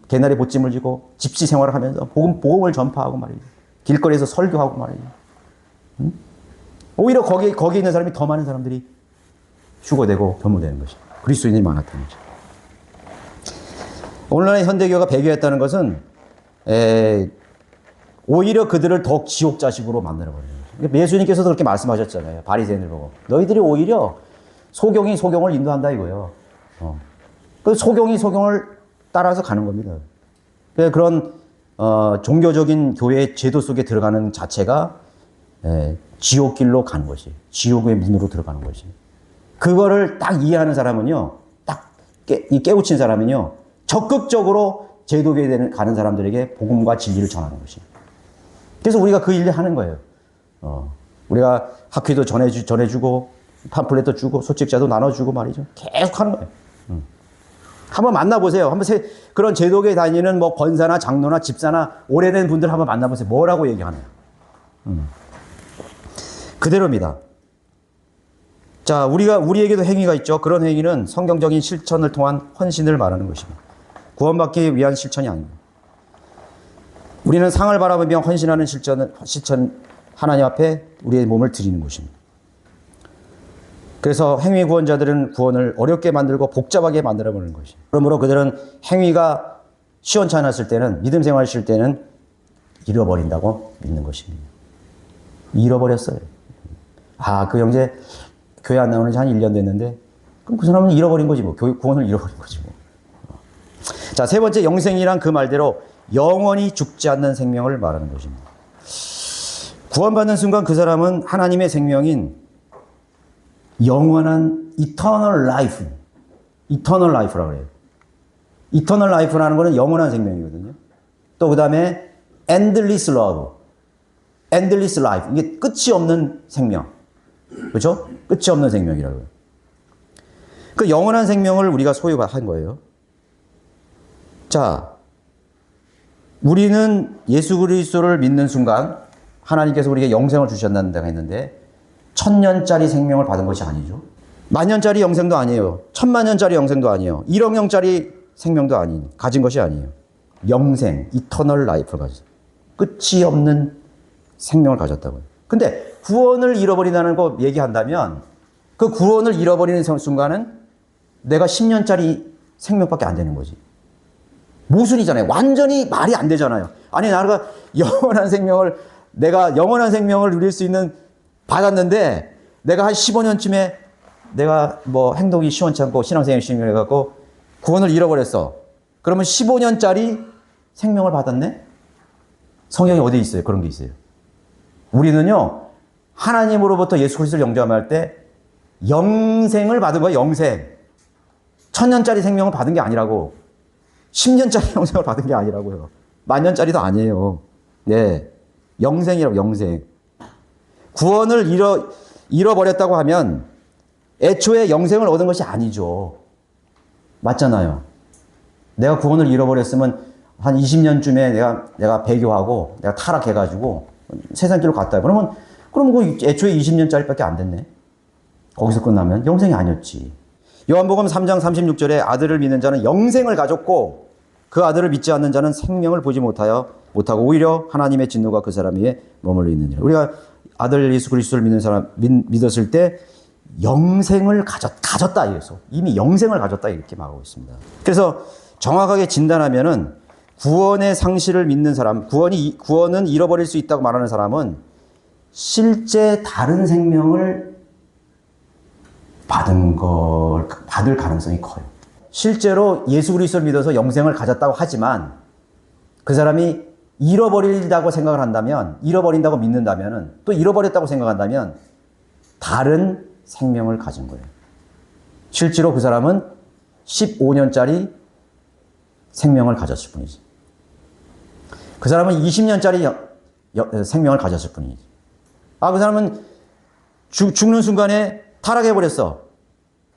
개나리 보찜을 지고 집시 생활을 하면서 복음을 전파하고 말이죠. 길거리에서 설교하고 말이죠. 오히려 거기 있는 사람이 더 많은 사람들이 휴거되고 변모되는 것이죠. 그리스도인이 많았다는 거죠. 오늘날의 현대교회가 배교했다는 것은 오히려 그들을 더욱 지옥 자식으로 만들어버리는 거죠. 예수님께서도 그렇게 말씀하셨잖아요. 바리새인들 보고. 너희들이 오히려 소경이 소경을 인도한다 이거예요. 그 소경이 소경을 따라서 가는 겁니다. 그런 종교적인 교회의 제도 속에 들어가는 자체가 지옥길로 가는 것이, 지옥의 문으로 들어가는 것이. 그거를 딱 이해하는 사람은요, 딱 깨우친 사람은요, 적극적으로 제도교회에 가는 사람들에게 복음과 진리를 전하는 것이. 그래서 우리가 그 일을 하는 거예요. 우리가 학회도 전해주고, 팜플렛도 주고, 소책자도 나눠주고 말이죠. 계속 하는 거예요. 한번 만나보세요. 그런 제도교회 다니는 뭐 권사나 장로나 집사나 오래된 분들 한번 만나보세요. 뭐라고 얘기하나요? 그대로입니다. 자, 우리에게도 행위가 있죠. 그런 행위는 성경적인 실천을 통한 헌신을 말하는 것입니다. 구원받기 위한 실천이 아닙니다. 우리는 상을 바라보며 헌신하는 실천, 하나님 앞에 우리의 몸을 드리는 것입니다. 그래서 행위 구원자들은 구원을 어렵게 만들고 복잡하게 만들어버리는 것이죠. 그러므로 그들은 행위가 시원찮았을 때는, 믿음 생활을 쉴 때는 잃어버린다고 믿는 것입니다. 잃어버렸어요. 그 형제 교회 안 나오는 지 한 1년 됐는데, 그럼 그 사람은 잃어버린 거지 뭐. 구원을 잃어버린 거지 뭐. 자, 세 번째, 영생이란 그 말대로 영원히 죽지 않는 생명을 말하는 것입니다. 구원받는 순간 그 사람은 하나님의 생명인 영원한 eternal life라고 그래요. eternal life라는 거는 영원한 생명이거든요. 또 그 다음에 endless life. 이게 끝이 없는 생명. 그렇죠? 끝이 없는 생명이라고요. 그 영원한 생명을 우리가 소유한 거예요. 자, 우리는 예수 그리스도를 믿는 순간 하나님께서 우리에게 영생을 주셨다고 했는데 1000년짜리 생명을 받은 것이 아니죠. 만년짜리 영생도 아니에요. 1000만년짜리 영생도 아니에요. 1억 년짜리 생명도 가진 것이 아니에요. 영생, eternal life를 가졌어요. 끝이 없는 생명을 가졌다고요. 근데 구원을 잃어버린다는 거 얘기한다면 그 구원을 잃어버리는 순간은 내가 10년짜리 생명밖에 안 되는 거지. 모순이잖아요. 완전히 말이 안 되잖아요. 아니, 내가 영원한 생명을 누릴 수 있는 받았는데 내가 한 15년쯤에 내가 뭐 행동이 시원찮고 신앙생활이 시원해갖고 구원을 잃어버렸어. 그러면 15년짜리 생명을 받았네? 성경에 어디 있어요? 그런 게 있어요. 우리는요, 하나님으로부터 예수 그리스도를 영접할 때 영생을 받은 거예요. 영생. 1000년짜리 생명을 받은 게 아니라고. 10년짜리 영생을 받은 게 아니라고요. 만년짜리도 아니에요. 네. 영생이라고, 영생. 구원을 잃어버렸다고 하면 애초에 영생을 얻은 것이 아니죠. 맞잖아요. 내가 구원을 잃어버렸으면 한 20년쯤에 내가 배교하고 내가 타락해가지고 세상길로 갔다. 그럼 그 애초에 20년짜리밖에 안 됐네. 거기서 끝나면 영생이 아니었지. 요한복음 3장 36절에 아들을 믿는 자는 영생을 가졌고 그 아들을 믿지 않는 자는 생명을 보지 못하고 오히려 하나님의 진노가 그 사람 위에 머물러 있느니라. 우리가 아들 예수 그리스도를 믿는 사람 믿었을 때 영생을 가졌다 이래서 이미 영생을 가졌다 이렇게 말하고 있습니다. 그래서 정확하게 진단하면은 구원의 상실을 믿는 사람, 구원은 잃어버릴 수 있다고 말하는 사람은 실제 다른 생명을 받을 가능성이 커요. 실제로 예수 그리스도를 믿어서 영생을 가졌다고 하지만 그 사람이 잃어버린다고 생각을 한다면, 잃어버린다고 믿는다면, 또 잃어버렸다고 생각한다면 다른 생명을 가진 거예요. 실제로 그 사람은 15년짜리 생명을 가졌을 뿐이지. 그 사람은 20년짜리 생명을 가졌을 뿐이지. 그 사람은 죽는 순간에 타락해버렸어.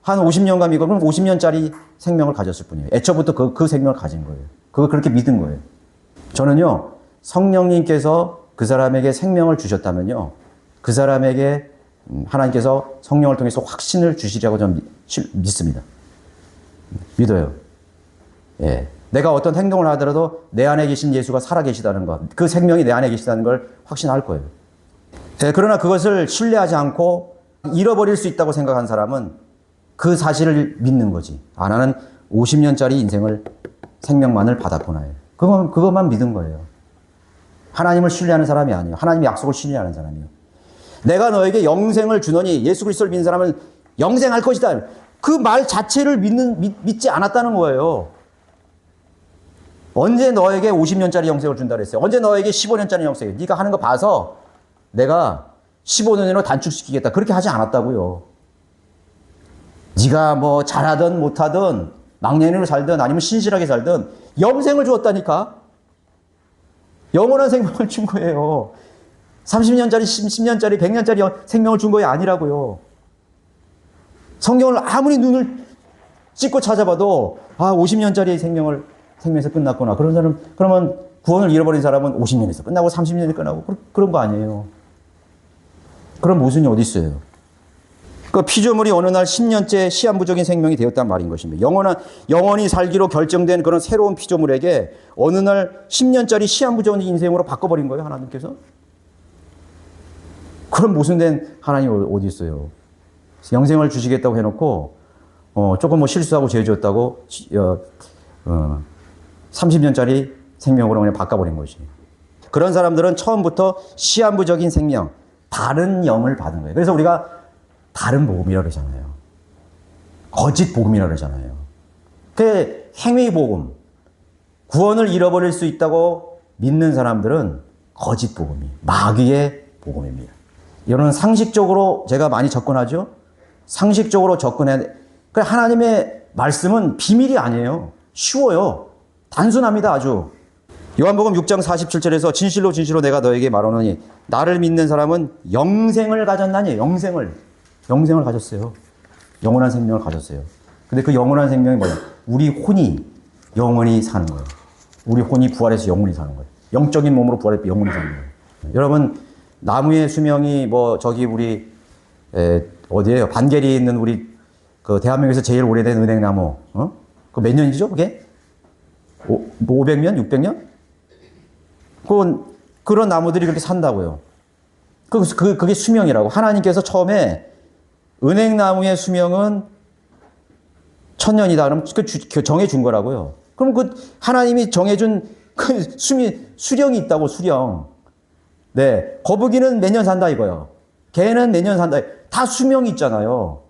한 50년간 믿고 그럼 50년짜리 생명을 가졌을 뿐이에요. 애초부터 그 생명을 가진 거예요. 그걸 그렇게 믿은 거예요. 저는요, 성령님께서 그 사람에게 생명을 주셨다면요, 그 사람에게 하나님께서 성령을 통해서 확신을 주시리라고 저는 믿습니다. 믿어요. 예. 내가 어떤 행동을 하더라도 내 안에 계신 예수가 살아계시다는 것, 그 생명이 내 안에 계시다는 걸 확신할 거예요. 예. 그러나 그것을 신뢰하지 않고 잃어버릴 수 있다고 생각한 사람은 그 사실을 믿는 거지. 나는 50년짜리 생명만을 받았구나. 그것만 믿은 거예요. 하나님을 신뢰하는 사람이 아니에요. 하나님의 약속을 신뢰하는 사람이에요. 내가 너에게 영생을 주노니 예수 그리스도를 믿는 사람은 영생할 것이다. 그 말 자체를 믿지 않았다는 거예요. 언제 너에게 50년짜리 영생을 준다 그랬어요? 언제 너에게 15년짜리 영생을? 네가 하는 거 봐서 내가 15년으로 단축시키겠다. 그렇게 하지 않았다고요. 네가 뭐 잘하든 못하든 망년으로 살든 아니면 신실하게 살든 영생을 주었다니까. 영원한 생명을 준 거예요. 30년짜리, 10년짜리, 100년짜리 생명을 준 거에 아니라고요. 성경을 아무리 눈을 찍고 찾아봐도 50년짜리 생명에서 끝났구나. 그러면 구원을 잃어버린 사람은 50년에서 끝나고 30년에 끝나고 그런 거 아니에요. 그런 모순이 어디 있어요? 그 피조물이 어느 날 10년째 시한부적인 생명이 되었단 말인 것입니다. 영원히 살기로 결정된 그런 새로운 피조물에게 어느 날 10년짜리 시한부적인 인생으로 바꿔버린 거예요, 하나님께서. 그런 모순된 하나님이 어디 있어요? 영생을 주시겠다고 해놓고 조금 뭐 실수하고 죄 지었다고 30년짜리 생명으로 그냥 바꿔버린 것이. 그런 사람들은 처음부터 시한부적인 생명, 다른 영을 받은 거예요. 그래서 우리가 다른 복음이라고 그러잖아요. 거짓 복음이라고 그러잖아요. 그 행위 복음, 구원을 잃어버릴 수 있다고 믿는 사람들은 거짓 복음이, 마귀의 복음입니다. 이거는 상식적으로 제가 많이 접근하죠. 상식적으로 접근해야 돼. 하나님의 말씀은 비밀이 아니에요. 쉬워요. 단순합니다, 아주. 요한복음 6장 47절에서 진실로 진실로 내가 너에게 말하노니 나를 믿는 사람은 영생을 가졌나니. 영생을 가졌어요. 영원한 생명을 가졌어요. 근데 그 영원한 생명이 뭐예요? 우리 혼이 영원히 사는 거예요. 우리 혼이 부활해서 영원히 사는 거예요. 영적인 몸으로 부활해서 영원히 사는 거예요. 여러분, 나무의 수명이 우리 어디에요? 반계리에 있는 우리 그 대한민국에서 제일 오래된 은행나무, 그 몇 년이죠, 그게? 500년? 600년? 그런 나무들이 그렇게 산다고요. 그게 수명이라고. 하나님께서 처음에 은행나무의 수명은 1000년이다. 그러면 정해준 거라고요. 그럼 하나님이 정해준 그 수령이 있다고, 수령. 네. 거북이는 몇 년 산다 이거요. 개는 몇 년 산다. 다 수명이 있잖아요.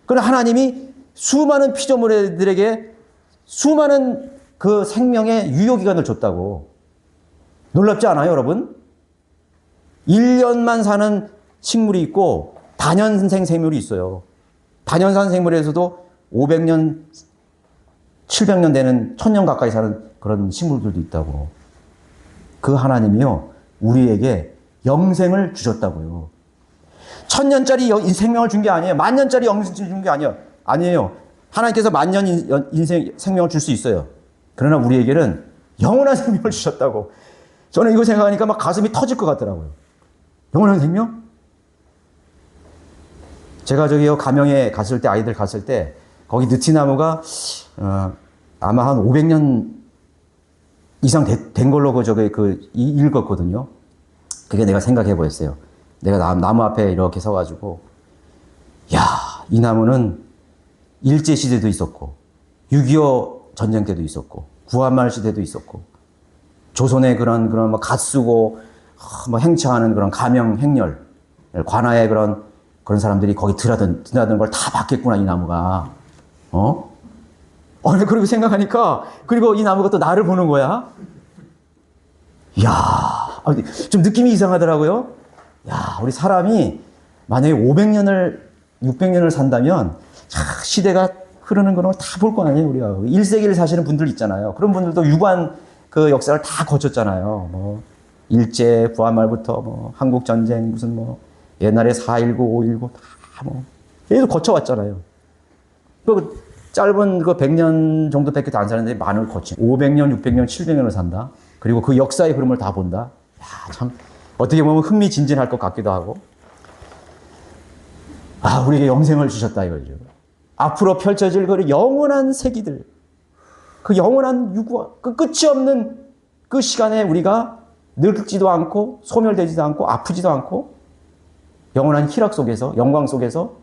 그럼 하나님이 수많은 피조물들에게 수많은 그 생명의 유효기간을 줬다고. 놀랍지 않아요, 여러분? 1년만 사는 식물이 있고 다년생 생물이 있어요. 다년산 생물에서도 500년, 700년 되는 1000년 가까이 사는 그런 식물들도 있다고. 그 하나님이요, 우리에게 영생을 주셨다고요. 천년짜리 생명을 준 게 아니에요. 만년짜리 영생을 준 게 아니에요. 아니에요. 하나님께서 만년 인생 생명을 줄 수 있어요. 그러나 우리에게는 영원한 생명을 주셨다고. 저는 이거 생각하니까 막 가슴이 터질 것 같더라고요. 영원한 생명? 제가 저기요 가명에 갔을 때, 아이들 갔을 때 거기 느티나무가 아마 한 500년 이상 된 걸로 읽었거든요. 그게 내가 생각해 보였어요. 내가 나무 앞에 이렇게 서가지고, 야, 이 나무는 일제시대도 있었고, 6.25 전쟁 때도 있었고, 구한말 시대도 있었고, 조선의 그런 뭐 갓쓰고, 뭐 행차하는 그런 가명, 행렬, 관아의 그런 사람들이 거기 드나든 걸 다 봤겠구나, 이 나무가. 그리고 생각하니까, 그리고 이 나무가 또 나를 보는 거야. 이야, 좀 느낌이 이상하더라고요. 야, 우리 사람이 만약에 500년을, 600년을 산다면, 시대가 흐르는 거는 다 볼 거 아니에요, 우리가. 1세기를 사시는 분들 있잖아요. 그런 분들도 유관 그 역사를 다 거쳤잖아요. 뭐, 일제, 부활말부터 뭐, 한국전쟁, 무슨 뭐, 옛날에 4.19, 5.19, 다 뭐, 계속 거쳐왔잖아요. 그 짧은 그 100년 정도 밖에 안 사는데 많은 거친 500년, 600년, 700년을 산다. 그리고 그 역사의 흐름을 다 본다. 야, 참, 어떻게 보면 흥미진진할 것 같기도 하고. 우리에게 영생을 주셨다 이거죠. 앞으로 펼쳐질 그 영원한 세기들, 그 영원한 유구와 그 끝이 없는 그 시간에 우리가 늙지도 않고 소멸되지도 않고 아프지도 않고 영원한 희락 속에서, 영광 속에서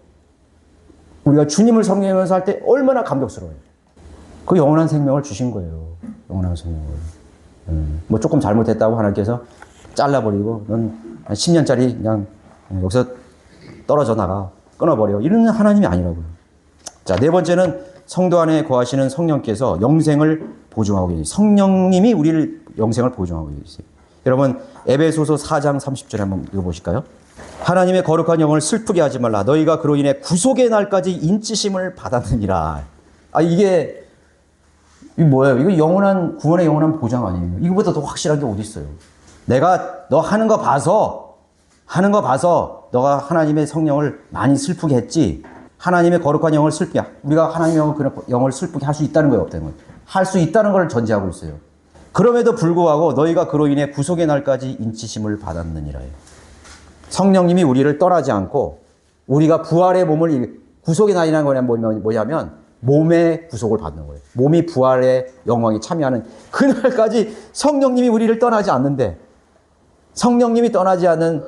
우리가 주님을 섬기면서 할 때 얼마나 감격스러워요. 그 영원한 생명을 주신 거예요. 영원한 생명을. 뭐 조금 잘못했다고 하나님께서 잘라버리고 넌 10년짜리 그냥 여기서 떨어져 나가, 끊어버려. 이런 하나님이 아니라고요. 자, 네 번째는 성도 안에 거하시는 성령께서 영생을 보증하고 계세요. 성령님이 우리를 영생을 보증하고 계세요. 여러분, 에베소서 4장 30절에 한번 읽어보실까요? 하나님의 거룩한 영을 슬프게 하지 말라. 너희가 그로 인해 구속의 날까지 인치심을 받았느니라. 이게 뭐예요? 이거 영원한, 구원의 영원한 보장 아니에요? 이거보다 더 확실한 게 어디 있어요? 내가 너 하는 거 봐서 너가 하나님의 성령을 많이 슬프게 했지. 하나님의 거룩한 영을 슬프게, 우리가 하나님의 영을 슬프게 할 수 있다는 거예요, 없다는 거예요? 할 수 있다는 걸 전제하고 있어요. 그럼에도 불구하고 너희가 그로 인해 구속의 날까지 인치심을 받았느니라. 성령님이 우리를 떠나지 않고 우리가 부활의 몸을, 구속의 날이라는 건 뭐냐면 몸의 구속을 받는 거예요. 몸이 부활의 영광에 참여하는 그날까지 성령님이 우리를 떠나지 않는데, 성령님이 떠나지 않는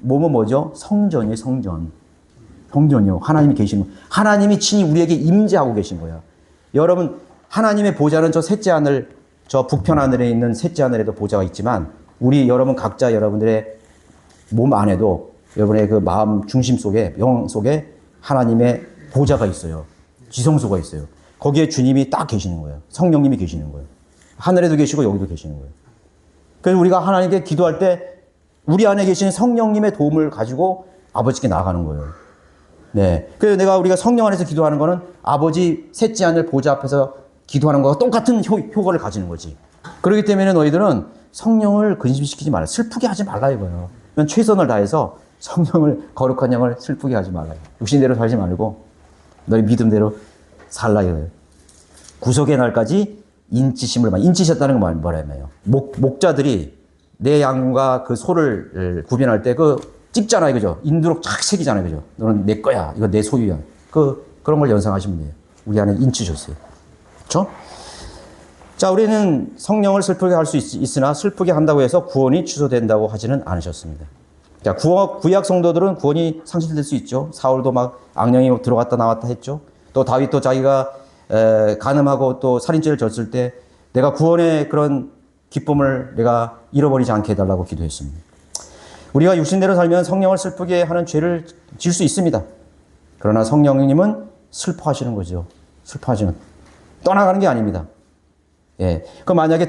몸은 뭐죠? 성전이에요, 성전. 성전이요. 하나님이 계신 거예요. 하나님이 친히 우리에게 임재하고 계신 거예요. 여러분, 하나님의 보좌는 저 셋째 하늘, 저 북편 하늘에 있는 셋째 하늘에도 보좌가 있지만, 여러분 각자 여러분들의 몸 안에도 여러분의 그 마음 중심 속에, 영 속에 하나님의 보좌가 있어요. 지성소가 있어요. 거기에 주님이 딱 계시는 거예요. 성령님이 계시는 거예요. 하늘에도 계시고 여기도 계시는 거예요. 그래서 우리가 하나님께 기도할 때 우리 안에 계신 성령님의 도움을 가지고 아버지께 나아가는 거예요. 네. 그래서 우리가 성령 안에서 기도하는 거는 아버지 셋째 하늘 보좌 앞에서 기도하는 거와 똑같은 효과를 가지는 거지. 그렇기 때문에 너희들은 성령을 근심시키지 말라. 슬프게 하지 말라 이거예요. 최선을 다해서 성령을, 거룩한 영을 슬프게 하지 말라. 육신대로 살지 말고 너희 믿음대로 살라 이거예요. 구속의 날까지 인치심을 인치셨다는 건 뭐라며요? 목자들이 내 양과 그 소를 구별할 때 찍잖아요, 그죠? 인두록 착 새기잖아요, 그죠? 너는 내 거야, 이거 내 소유야. 그런 걸 연상하시면 돼요. 우리 안에 인치셨어요. 그렇죠? 자, 우리는 성령을 슬프게 할 수 있으나 슬프게 한다고 해서 구원이 취소된다고 하지는 않으셨습니다. 자, 구약 성도들은 구원이 상실될 수 있죠. 사울도 막 악령이 들어갔다 나왔다 했죠. 또 다윗도 자기가 간음하고 또 살인죄를 졌을 때 내가 구원의 그런 기쁨을 내가 잃어버리지 않게 해달라고 기도했습니다. 우리가 육신대로 살면 성령을 슬프게 하는 죄를 지을 수 있습니다. 그러나 성령님은 슬퍼하시는 거죠. 슬퍼하시는, 떠나가는 게 아닙니다. 예. 그 만약에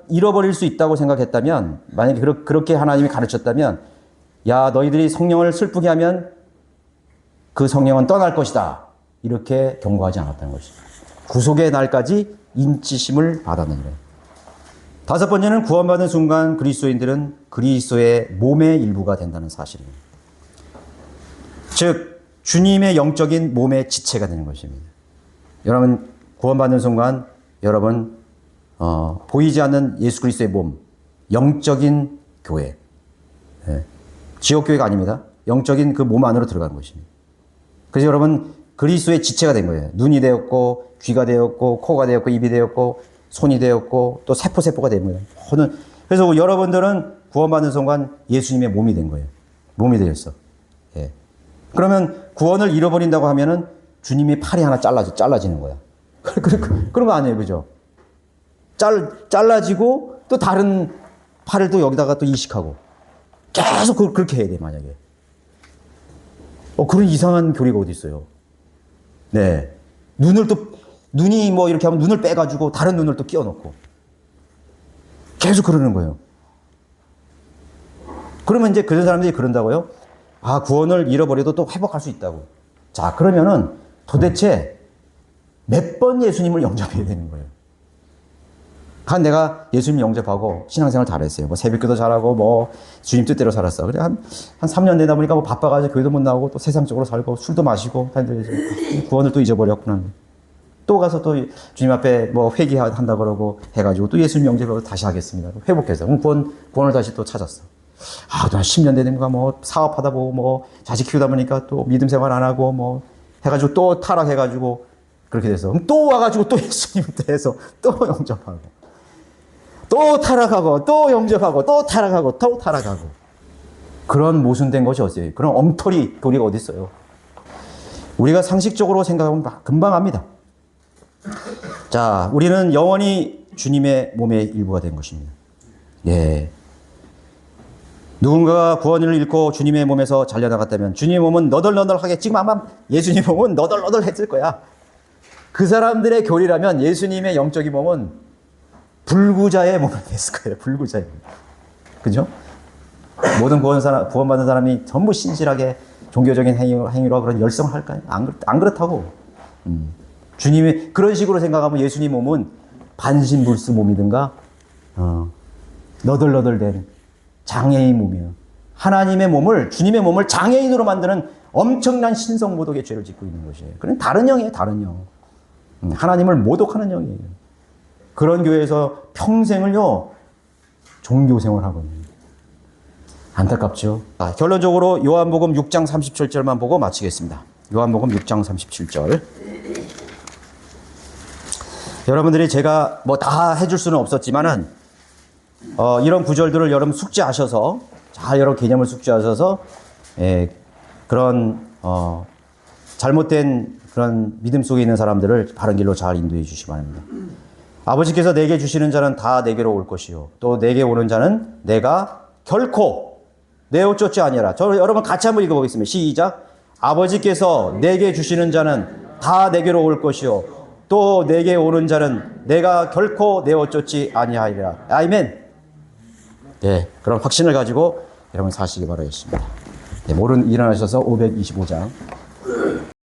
잃어버릴 수 있다고 생각했다면, 만약에 그렇게 하나님이 가르쳤다면, 야, 너희들이 성령을 슬프게 하면 그 성령은 떠날 것이다. 이렇게 경고하지 않았다는 것이죠. 구속의 날까지 인치심을 받았느니라. 다섯 번째는 구원받은 순간 그리스도인들은 그리스도의 몸의 일부가 된다는 사실입니다. 즉 주님의 영적인 몸의 지체가 되는 것입니다. 여러분 구원받는 순간 여러분 보이지 않는 예수 그리스도의 몸, 영적인 교회, 지옥교회가 아닙니다. 영적인 그 몸 안으로 들어가는 것입니다. 그래서 여러분 그리스도의 지체가 된 거예요. 눈이 되었고 귀가 되었고 코가 되었고 입이 되었고 손이 되었고 또 세포가 됩니다. 그래서 여러분들은 구원받는 순간 예수님의 몸이 된 거예요. 몸이 되었어. 예. 그러면 구원을 잃어버린다고 하면은 주님이 팔이 하나 잘라지는 거야. 그런 거 아니에요. 그죠? 잘라지고 또 다른 팔을 또 여기다가 또 이식하고 계속 그렇게 해야 돼, 만약에. 그런 이상한 교리가 어디 있어요. 네. 눈이 뭐 이렇게 하면 눈을 빼가지고 다른 눈을 또 끼워 넣고. 계속 그러는 거예요. 그러면 이제 그런 사람들이 그런다고요? 아, 구원을 잃어버려도 또 회복할 수 있다고. 자, 그러면은 도대체 몇 번 예수님을 영접해야 되는 거예요? 내가 예수님 영접하고 신앙생활 잘했어요. 뭐 새벽기도 잘하고 뭐 주님 뜻대로 살았어. 그래 한 3년 되다 보니까 뭐 바빠가지고 교회도 못 나오고 또 세상적으로 살고 술도 마시고 구원을 또 잊어버렸구나. 또 가서 또 주님 앞에 뭐 회개한다 그러고 해가지고 또 예수님 영접하고 다시 하겠습니다. 회복해서 그럼 구원을 다시 또 찾았어. 아, 또 한 10년 되는가 뭐 사업하다 보고 뭐 자식 키우다 보니까 또 믿음 생활 안 하고 뭐 해가지고 또 타락해가지고 그렇게 돼서 그럼 또 와가지고 또 예수님 대해서 또 영접하고 또 타락하고 또 영접하고 또 타락하고 또 타락하고 그런 모순된 것이 어디예요? 그런 엉터리 교리가 어디 있어요? 우리가 상식적으로 생각하면 금방 압니다. 자, 우리는 영원히 주님의 몸의 일부가 된 것입니다. 예. 누군가가 구원을 잃고 주님의 몸에서 잘려나갔다면 주님의 몸은 너덜너덜하게 지금 아마 예수님 몸은 너덜너덜했을 거야. 그 사람들의 교리라면 예수님의 영적인 몸은 불구자의 몸이 됐을 거예요. 불구자의 몸. 그죠? 모든 구원받는 사람이 전부 신실하게 종교적인 행위로 그런 열성을 할까요? 안 그렇다고. 주님이 그런 식으로 생각하면 예수님 몸은 반신불수 몸이든가 너덜너덜된 장애인 몸이에요. 하나님의 몸을, 주님의 몸을 장애인으로 만드는 엄청난 신성모독의 죄를 짓고 있는 것이에요. 그건 다른 영이에요, 다른 영. 하나님을 모독하는 영이에요. 그런 교회에서 평생을요, 종교생활 하거든요. 안타깝죠. 결론적으로 요한복음 6장 37절만 보고 마치겠습니다. 요한복음 6장 37절. 여러분들이 제가 뭐 다 해줄 수는 없었지만은, 이런 구절들을 여러분 숙지하셔서, 잘 여러 개념을 숙지하셔서, 그런, 잘못된 그런 믿음 속에 있는 사람들을 바른 길로 잘 인도해 주시기 바랍니다. 아버지께서 내게 주시는 자는 다 내게로 올 것이요. 또 내게 오는 자는 내가 결코 내어 쫓지 아니하라. 여러분 같이 한번 읽어보겠습니다. 시작. 아버지께서 내게 주시는 자는 다 내게로 올 것이요. 또 내게 오는 자는 내가 결코 내어 쫓지 아니하리라. 아멘. 네, 그런 확신을 가지고 여러분 사시기 바라겠습니다. 네, 모른 일어나셔서 525장.